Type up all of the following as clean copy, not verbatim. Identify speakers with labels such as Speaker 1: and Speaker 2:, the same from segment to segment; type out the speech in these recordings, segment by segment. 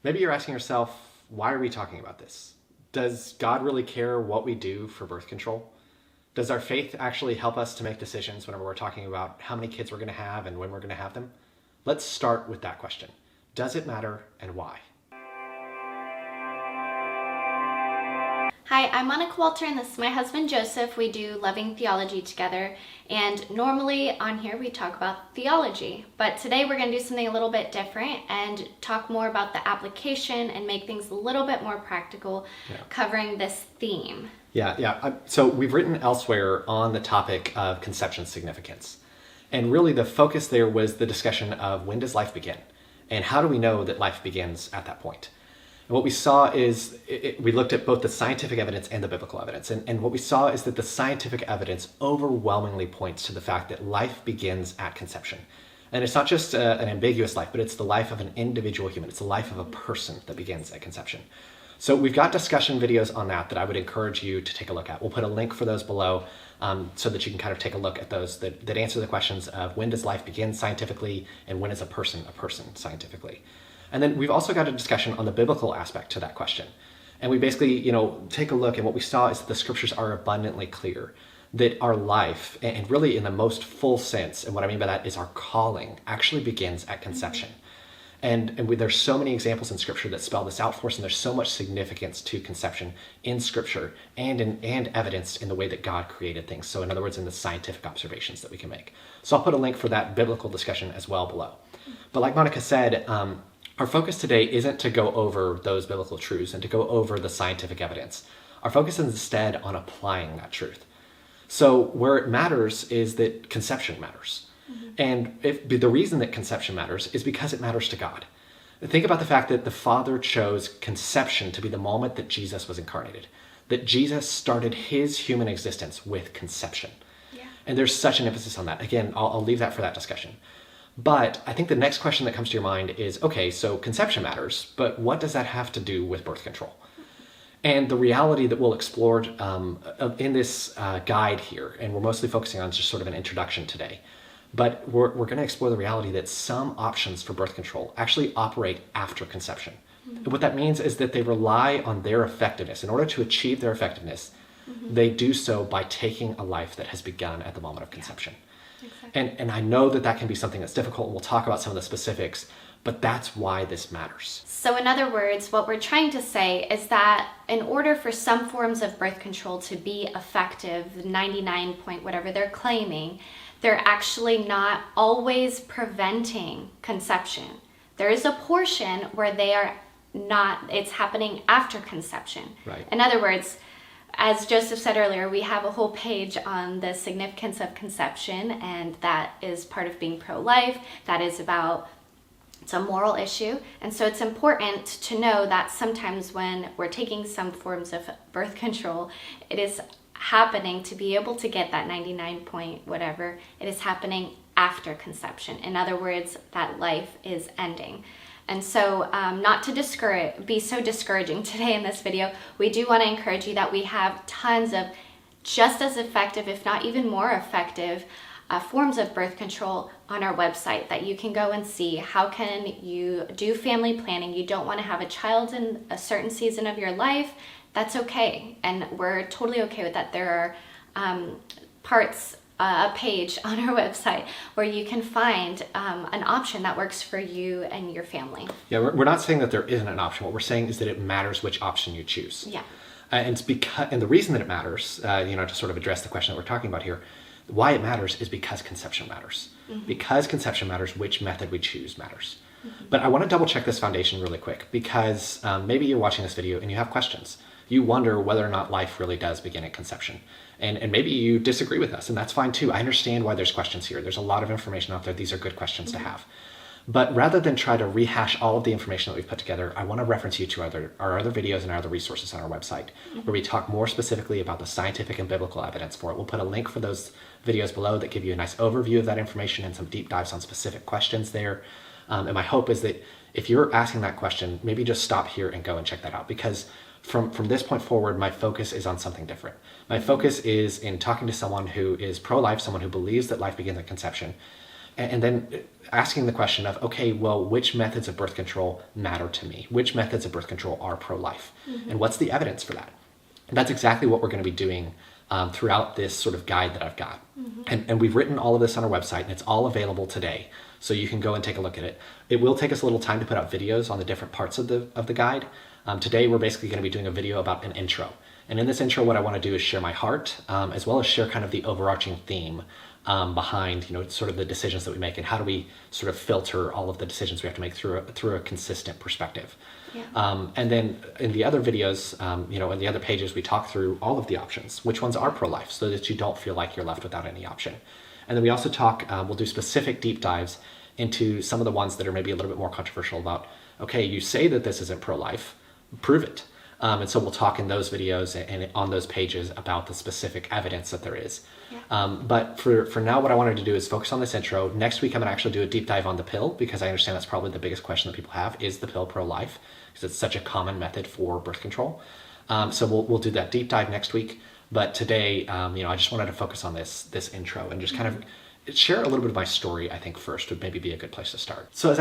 Speaker 1: Maybe you're asking yourself, why are we talking about this? Does God really care what we do for birth control? Does our faith actually help us to make decisions whenever we're talking about how many kids we're going to have and when we're going to have them? Let's start with that question. Does it matter, and why?
Speaker 2: Hi, I'm Monica Walter and this is my husband Joseph. We do Loving Theology together, and normally on here we talk about theology, but today we're going to do something a little bit different and talk more about the application and make things a little bit more practical, covering this theme.
Speaker 1: So we've written elsewhere on the topic of conception significance, and really the focus there was the discussion of when does life begin and how do we know that life begins at that point. And what we saw is, we looked at both the scientific evidence and the biblical evidence. And what we saw is that the scientific evidence overwhelmingly points to the fact that life begins at conception. And it's not just an ambiguous life, but it's the life of an individual human. It's the life of a person that begins at conception. So we've got discussion videos on that I would encourage you to take a look at. We'll put a link for those below so that you can kind of take a look at those that answer the questions of when does life begin scientifically and when is a person scientifically. And then we've also got a discussion on the biblical aspect to that question. And we basically, take a look, and what we saw is that the scriptures are abundantly clear that our life, and really in the most full sense, and what I mean by that is our calling, actually begins at conception. And there's so many examples in scripture that spell this out for us, and there's so much significance to conception in scripture and evidence in the way that God created things. So in other words, in the scientific observations that we can make. So I'll put a link for that biblical discussion as well below. But like Monica said, our focus today isn't to go over those biblical truths and to go over the scientific evidence. Our focus is instead on applying that truth. So where it matters is that conception matters. And the reason that conception matters is because it matters to God. Think about the fact that the Father chose conception to be the moment that Jesus was incarnated, that Jesus started his human existence with conception. And there's such an emphasis on that. Again, I'll leave that for that discussion. But I think the next question that comes to your mind is, okay, so conception matters, but what does that have to do with birth control? And the reality that we'll explore in this guide here, and we're mostly focusing on just sort of an introduction today, but we're going to explore the reality that some options for birth control actually operate after conception. And what that means is that they rely on their effectiveness. In order to achieve their effectiveness, they do so by taking a life that has begun at the moment of conception. Exactly. And I know that can be something that's difficult, and we'll talk about some of the specifics, but that's why this matters.
Speaker 2: So in other words, what we're trying to say is that in order for some forms of birth control to be effective, 99 point whatever they're claiming, they're actually not always preventing conception. There is a portion where they are not, it's happening after conception.
Speaker 1: Right.
Speaker 2: In other words, as Joseph said earlier, we have a whole page on the significance of conception, and that is part of being pro-life. That is it's a moral issue. And so it's important to know that sometimes when we're taking some forms of birth control, it is happening to be able to get that 99 point whatever, it is happening after conception. In other words, that life is ending. And so not to be so discouraging today in this video, we do want to encourage you that we have tons of just as effective, if not even more effective, forms of birth control on our website that you can go and see. How can you do family planning? You don't want to have a child in a certain season of your life. That's okay. And we're totally okay with that. There are a page on our website where you can find an option that works for you and your family.
Speaker 1: Yeah, we're not saying that there isn't an option. What we're saying is that it matters which option you choose.
Speaker 2: Yeah.
Speaker 1: And the reason that it matters, to sort of address the question that we're talking about here, why it matters is because conception matters. Because conception matters, which method we choose matters. But I want to double check this foundation really quick, because maybe you're watching this video and you have questions. You wonder whether or not life really does begin at conception. And maybe you disagree with us, and that's fine too. I understand why there's questions here. There's a lot of information out there. These are good questions to have. But rather than try to rehash all of the information that we've put together, I want to reference you to our other videos and our other resources on our website, where we talk more specifically about the scientific and biblical evidence for it. We'll put a link for those videos below that give you a nice overview of that information and some deep dives on specific questions there. And my hope is that if you're asking that question, maybe just stop here and go and check that out, because from this point forward, my focus is on something different. My focus is in talking to someone who is pro-life, someone who believes that life begins at conception, And then asking the question of, okay, well, which methods of birth control matter to me? Which methods of birth control are pro-life? And what's the evidence for that? And that's exactly what we're going to be doing throughout this sort of guide that I've got. And we've written all of this on our website, and it's all available today. So you can go and take a look at it. It will take us a little time to put out videos on the different parts of the guide. Today, we're basically going to be doing a video about an intro. And in this intro, what I want to do is share my heart, as well as share kind of the overarching theme behind, sort of the decisions that we make and how do we sort of filter all of the decisions we have to make through a consistent perspective. Yeah. And then in the other videos, in the other pages, we talk through all of the options, which ones are pro-life, so that you don't feel like you're left without any option. And then we also we'll do specific deep dives into some of the ones that are maybe a little bit more controversial about, okay, you say that this isn't pro-life, prove it. And so we'll talk in those videos and on those pages about the specific evidence that there is. Yeah. But for now, what I wanted to do is focus on this intro. Next week, I'm going to actually do a deep dive on the pill, because I understand that's probably the biggest question that people have, is the pill pro-life? Because it's such a common method for birth control. So we'll do that deep dive next week. But today, I just wanted to focus on this intro and just kind of share a little bit of my story. I think first would maybe be a good place to start. So as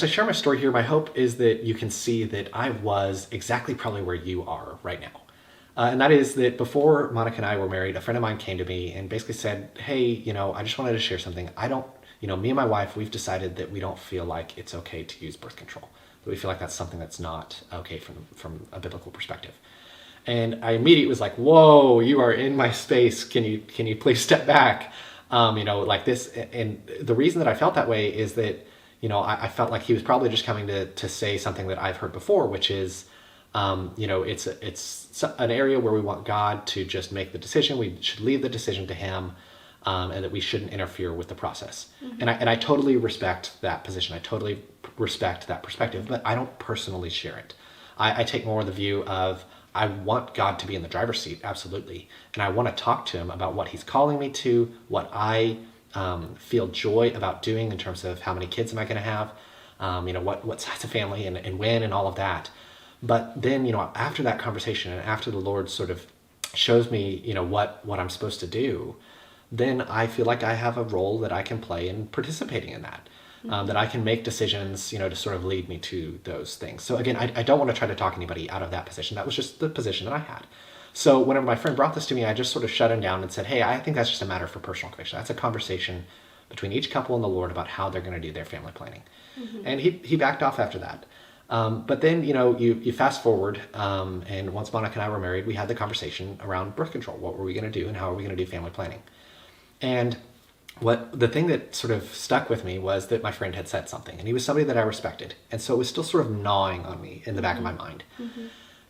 Speaker 1: I share my story here, my hope is that you can see that I was exactly probably where you are right now. And that is that before Monica and I were married, a friend of mine came to me and basically said, hey, I just wanted to share something. Me and my wife, we've decided that we don't feel like it's okay to use birth control. That we feel like that's something that's not okay from a biblical perspective. And I immediately was like, whoa, you are in my space. Can you please step back? Like this. And the reason that I felt that way is that, I felt like he was probably just coming to say something that I've heard before, which is, it's an area where we want God to just make the decision. We should leave the decision to him, and that we shouldn't interfere with the process. And I totally respect that position. I totally respect that perspective, but I don't personally share it. I take more of the view of, I want God to be in the driver's seat, absolutely. And I want to talk to him about what he's calling me to, what I feel joy about doing in terms of how many kids am I going to have, what size of family and when and all of that. But then, after that conversation and after the Lord sort of shows me, what I'm supposed to do, then I feel like I have a role that I can play in participating in that. That I can make decisions, to sort of lead me to those things. So again, I don't want to try to talk anybody out of that position. That was just the position that I had. So whenever my friend brought this to me, I just sort of shut him down and said, hey, I think that's just a matter for personal conviction. That's a conversation between each couple and the Lord about how they're going to do their family planning. And he backed off after that. But then, you fast forward, and once Monica and I were married, we had the conversation around birth control. What were we going to do and how are we going to do family planning? And the thing that sort of stuck with me was that my friend had said something, and he was somebody that I respected. And so it was still sort of gnawing on me in the back of my mind.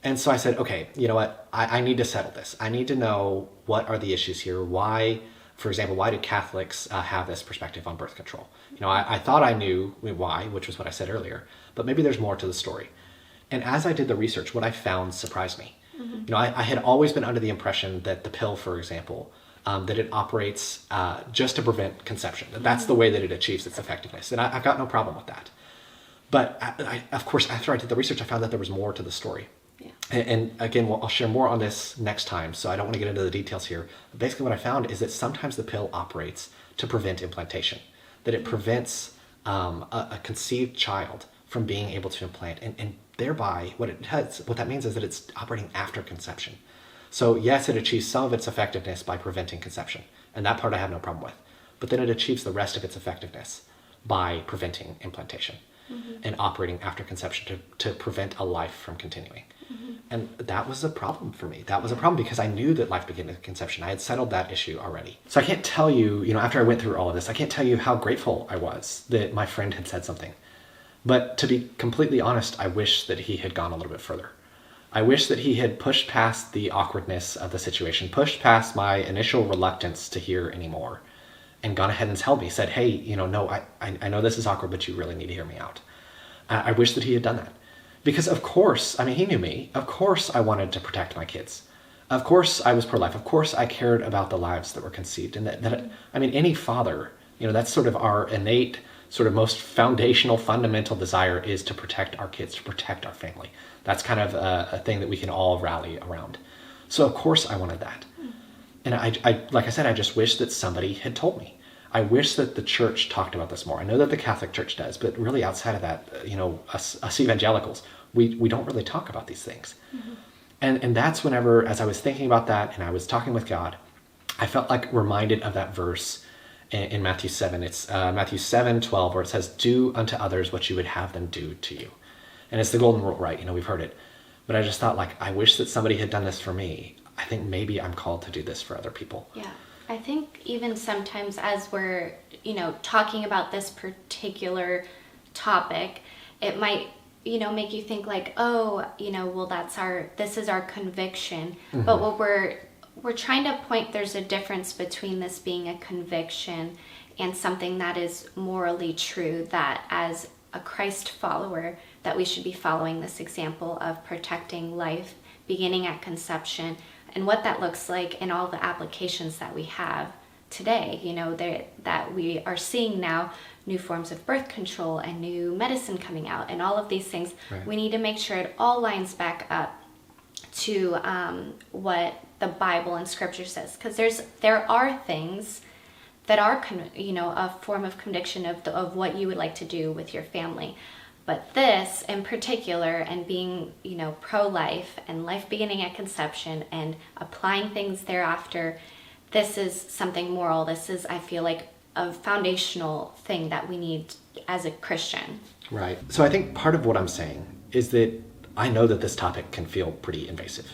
Speaker 1: And so I said, okay, you know what? I need to settle this. I need to know what are the issues here. Why, for example, why do Catholics have this perspective on birth control? I thought I knew why, which was what I said earlier, but maybe there's more to the story. And as I did the research, what I found surprised me. I had always been under the impression that the pill, for example, that it operates just to prevent conception. That's the way that it achieves its effectiveness. And I've got no problem with that. But of course, after I did the research, I found that there was more to the story. Yeah. And again, I'll share more on this next time, so I don't want to get into the details here. But basically what I found is that sometimes the pill operates to prevent implantation, that it prevents a conceived child from being able to implant. And thereby, what that means is that it's operating after conception. So yes, it achieves some of its effectiveness by preventing conception, and that part I have no problem with. But then it achieves the rest of its effectiveness by preventing implantation and operating after conception to prevent a life from continuing. And that was a problem for me. That was a problem because I knew that life began at conception. I had settled that issue already. So I can't tell you, after I went through all of this, I can't tell you how grateful I was that my friend had said something. But to be completely honest, I wish that he had gone a little bit further. I wish that he had pushed past the awkwardness of the situation, pushed past my initial reluctance to hear anymore, and gone ahead and told me, said, hey, no, I know this is awkward, but you really need to hear me out. I wish that he had done that. Because of course, he knew me. Of course I wanted to protect my kids. Of course I was pro-life. Of course I cared about the lives that were conceived. And any father, that's sort of our innate, sort of most foundational, fundamental desire is to protect our kids, to protect our family. That's kind of a thing that we can all rally around. So of course I wanted that. And I like I said, I just wish that somebody had told me. I wish that the church talked about this more. I know that the Catholic Church does, but really outside of that, us evangelicals, we don't really talk about these things. Mm-hmm. And that's whenever, as I was thinking about that and I was talking with God, I felt like reminded of that verse in Matthew 7. It's Matthew 7:12, where it says, "Do unto others what you would have them do to you." And it's the golden rule, right? We've heard it. But I just thought, I wish that somebody had done this for me. I think maybe I'm called to do this for other people.
Speaker 2: Yeah. I think even sometimes as we're, talking about this particular topic, it might, make you think this is our conviction. Mm-hmm. But what we're trying to point, there's a difference between this being a conviction and something that is morally true, that as a Christ follower, that we should be following this example of protecting life beginning at conception, and what that looks like in all the applications that we have today, that we are seeing now new forms of birth control and new medicine coming out and all of these things. Right. We need to make sure it all lines back up to what the Bible and Scripture says, because there are things that are a form of conviction of what you would like to do with your family. But this in particular, and being, pro-life and life beginning at conception and applying things thereafter, this is something moral. This is, I feel like, a foundational thing that we need as a Christian.
Speaker 1: Right. So I think part of what I'm saying is that I know that this topic can feel pretty invasive.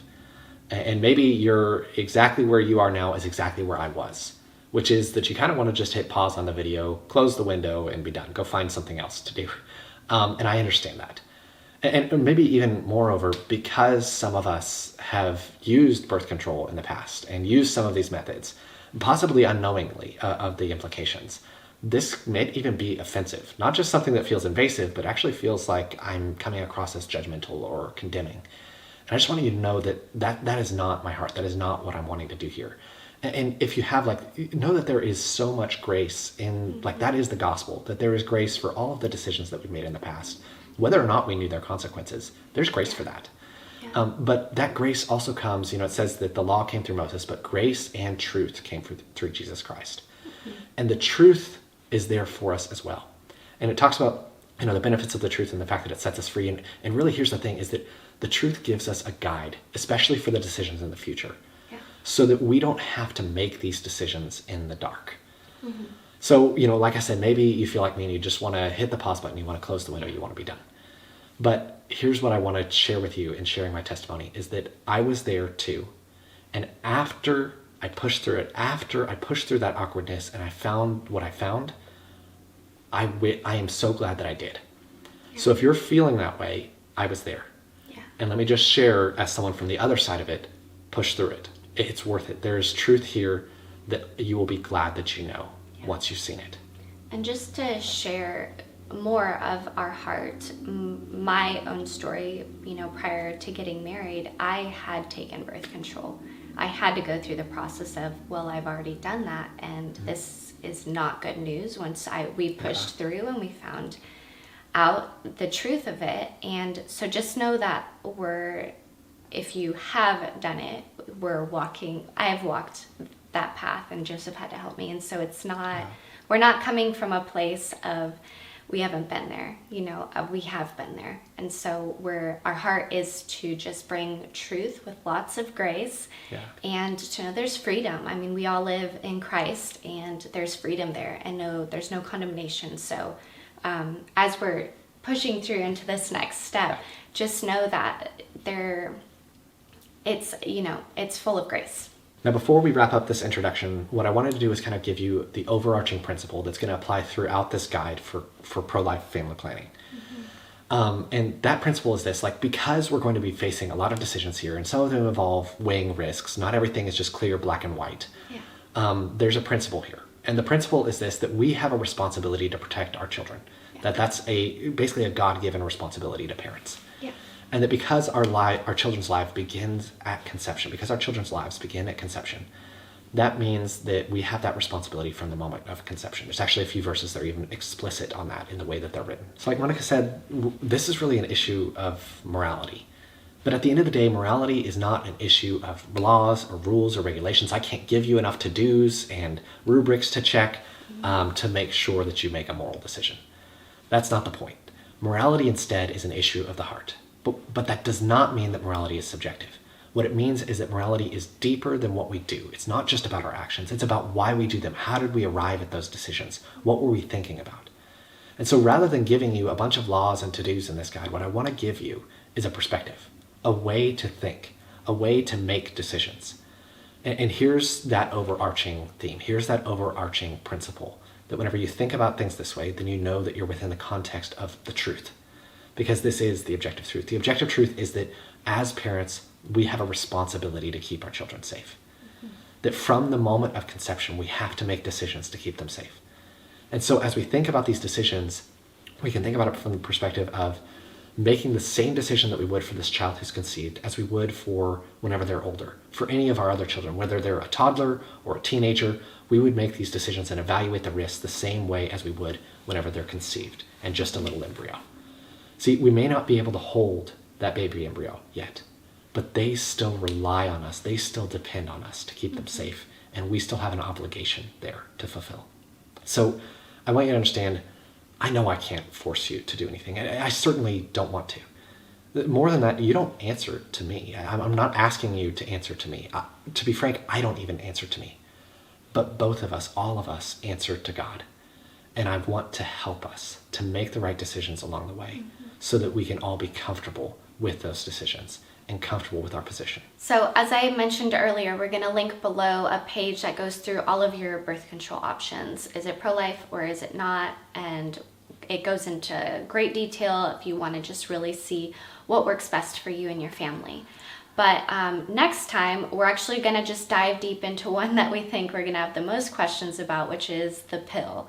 Speaker 1: And maybe you're exactly where you are now is exactly where I was, which is that you kind of want to just hit pause on the video, close the window, and be done. Go find something else to do. And I understand that. And maybe even moreover, because some of us have used birth control in the past and used some of these methods, possibly unknowingly of the implications, this may even be offensive. Not just something that feels invasive, but actually feels like I'm coming across as judgmental or condemning. And I just want you to know that is not my heart. That is not what I'm wanting to do here. And if you have, know that there is so much grace in, that is the gospel, that there is grace for all of the decisions that we've made in the past. Whether or not we knew their consequences, there's grace for that. Yeah. But that grace also comes, it says that the law came through Moses, but grace and truth came through Jesus Christ. Mm-hmm. And the truth is there for us as well. And it talks about, the benefits of the truth and the fact that it sets us free. And really, here's the thing, is that the truth gives us a guide, especially for the decisions in the future. So that we don't have to make these decisions in the dark. Mm-hmm. So, like I said, maybe you feel like me and you just want to hit the pause button, you want to close the window, you want to be done. But here's what I want to share with you in sharing my testimony, is that I was there too. And after I pushed through it, after I pushed through that awkwardness and I found what I found, I am so glad that I did. Yeah. So if you're feeling that way, I was there. Yeah. And let me just share, as someone from the other side of it, push through it. It's worth it. There is truth here that you will be glad that you know once you've seen it.
Speaker 2: And just to share more of our heart, my own story, prior to getting married, I had taken birth control. I had to go through the process of, I've already done that, and this is not good news once we pushed through and we found out the truth of it. And so just know that if you have done it, I have walked that path, and Joseph had to help me. And so it's not, we're not coming from a place of, we haven't been there, we have been there. And so our heart is to just bring truth with lots of grace, and to know there's freedom. I mean, we all live in Christ, and there's freedom there, and there's no condemnation. So as we're pushing through into this next step, just know that it's full of grace.
Speaker 1: Now, before we wrap up this introduction, what I wanted to do is kind of give you the overarching principle that's going to apply throughout this guide for pro-life family planning. Mm-hmm. And that principle is this, because we're going to be facing a lot of decisions here, and some of them involve weighing risks, not everything is just clear, black and white. Yeah. There's a principle here. And the principle is this, that we have a responsibility to protect our children. Yeah. That's basically a God-given responsibility to parents. Yeah. And that because our children's life begins at conception, because our children's lives begin at conception, that means that we have that responsibility from the moment of conception. There's actually a few verses that are even explicit on that in the way that they're written. So like Monica said, this is really an issue of morality. But at the end of the day, morality is not an issue of laws or rules or regulations. I can't give you enough to-dos and rubrics to check. to make sure that you make a moral decision. That's not the point. Morality instead is an issue of the heart. But that does not mean that morality is subjective. What it means is that morality is deeper than what we do. It's not just about our actions. It's about why we do them. How did we arrive at those decisions? What were we thinking about? And so rather than giving you a bunch of laws and to-dos in this guide, what I want to give you is a perspective, a way to think, a way to make decisions. And here's that overarching theme. Here's that overarching principle, that whenever you think about things this way, then you know that you're within the context of the truth. Because this is the objective truth. The objective truth is that as parents, we have a responsibility to keep our children safe. That from the moment of conception, we have to make decisions to keep them safe. And so as we think about these decisions, we can think about it from the perspective of making the same decision that we would for this child who's conceived as we would for whenever they're older. For any of our other children, whether they're a toddler or a teenager, we would make these decisions and evaluate the risks the same way as we would whenever they're conceived and just a little embryo. See, we may not be able to hold that baby embryo yet, but they still rely on us. They still depend on us to keep them safe, and we still have an obligation there to fulfill. So I want you to understand, I know I can't force you to do anything. I certainly don't want to. More than that, you don't answer to me. I'm not asking you to answer to me. To be frank, I don't even answer to me. But both of us, all of us, answer to God. And I want to help us to make the right decisions along the way so that we can all be comfortable with those decisions and comfortable with our position.
Speaker 2: So as I mentioned earlier, we're going to link below a page that goes through all of your birth control options. Is it pro-life or is it not? And it goes into great detail if you want to just really see what works best for you and your family. But next time, we're actually going to just dive deep into one that we think we're going to have the most questions about, which is the pill.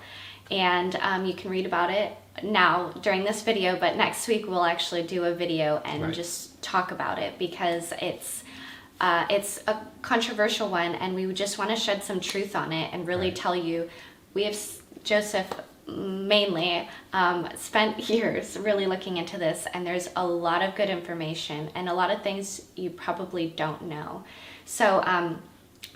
Speaker 2: And you can read about it now during this video, but next week we'll actually do a video and just talk about it, because it's a controversial one, and we just want to shed some truth on it and really tell you. We have, Joseph mainly, spent years really looking into this, and there's a lot of good information and a lot of things you probably don't know. So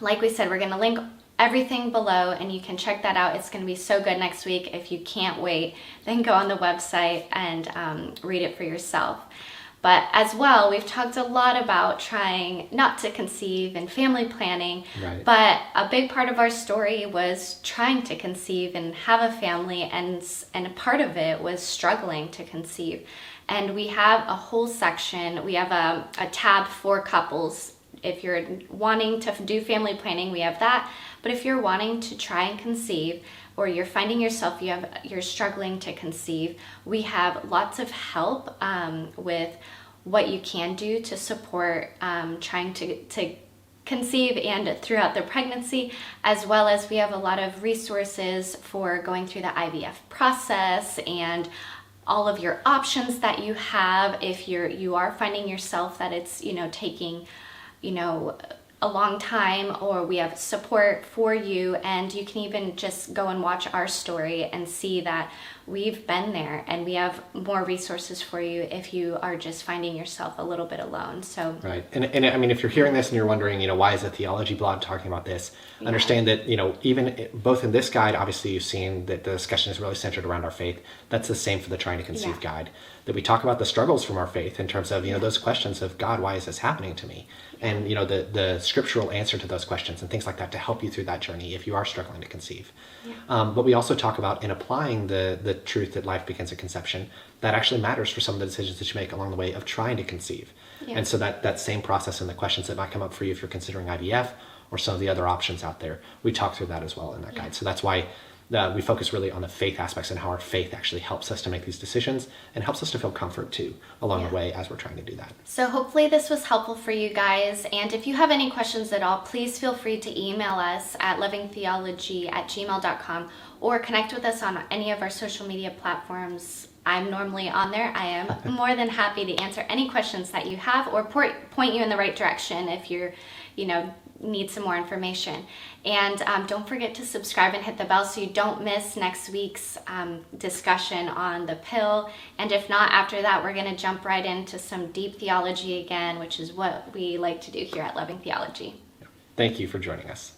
Speaker 2: like we said, we're going to link everything below, and you can check that out. It's going to be so good next week. If you can't wait, then go on the website and read it for yourself. But as well, we've talked a lot about trying not to conceive and family planning, but a big part of our story was trying to conceive and have a family, and a part of it was struggling to conceive. And we have a whole section, we have a tab for couples. If you're wanting to do family planning, we have that. But if you're wanting to try and conceive, or you're finding yourself you're struggling to conceive, we have lots of help with what you can do to support trying to conceive and throughout the pregnancy, as well as we have a lot of resources for going through the IVF process and all of your options that you have if you are finding yourself that it's taking a long time, or we have support for you. And you can even just go and watch our story and see that we've been there, and we have more resources for you if you are just finding yourself a little bit alone. So
Speaker 1: and I mean, if you're hearing this and you're wondering, why is a theology blog talking about this? Understand that even both in this guide, obviously you've seen that the discussion is really centered around our faith. That's the same for the Trying to Conceive guide, that we talk about the struggles from our faith in terms of those questions of, God, why is this happening to me? And the scriptural answer to those questions and things like that to help you through that journey if you are struggling to conceive. But we also talk about, in applying the truth that life begins at conception, that actually matters for some of the decisions that you make along the way of trying to conceive. And so that same process and the questions that might come up for you if you're considering IVF or some of the other options out there, we talk through that as well in that guide. So that's why we focus really on the faith aspects and how our faith actually helps us to make these decisions and helps us to feel comfort too along the way as we're trying to do that.
Speaker 2: So hopefully this was helpful for you guys. And if you have any questions at all, please feel free to email us at lovingtheology@gmail.com or connect with us on any of our social media platforms. I'm normally on there. I am more than happy to answer any questions that you have or point you in the right direction if you're, need some more information. And don't forget to subscribe and hit the bell so you don't miss next week's discussion on the pill. And if not, after that, we're going to jump right into some deep theology again, which is what we like to do here at Loving Theology.
Speaker 1: Thank you for joining us.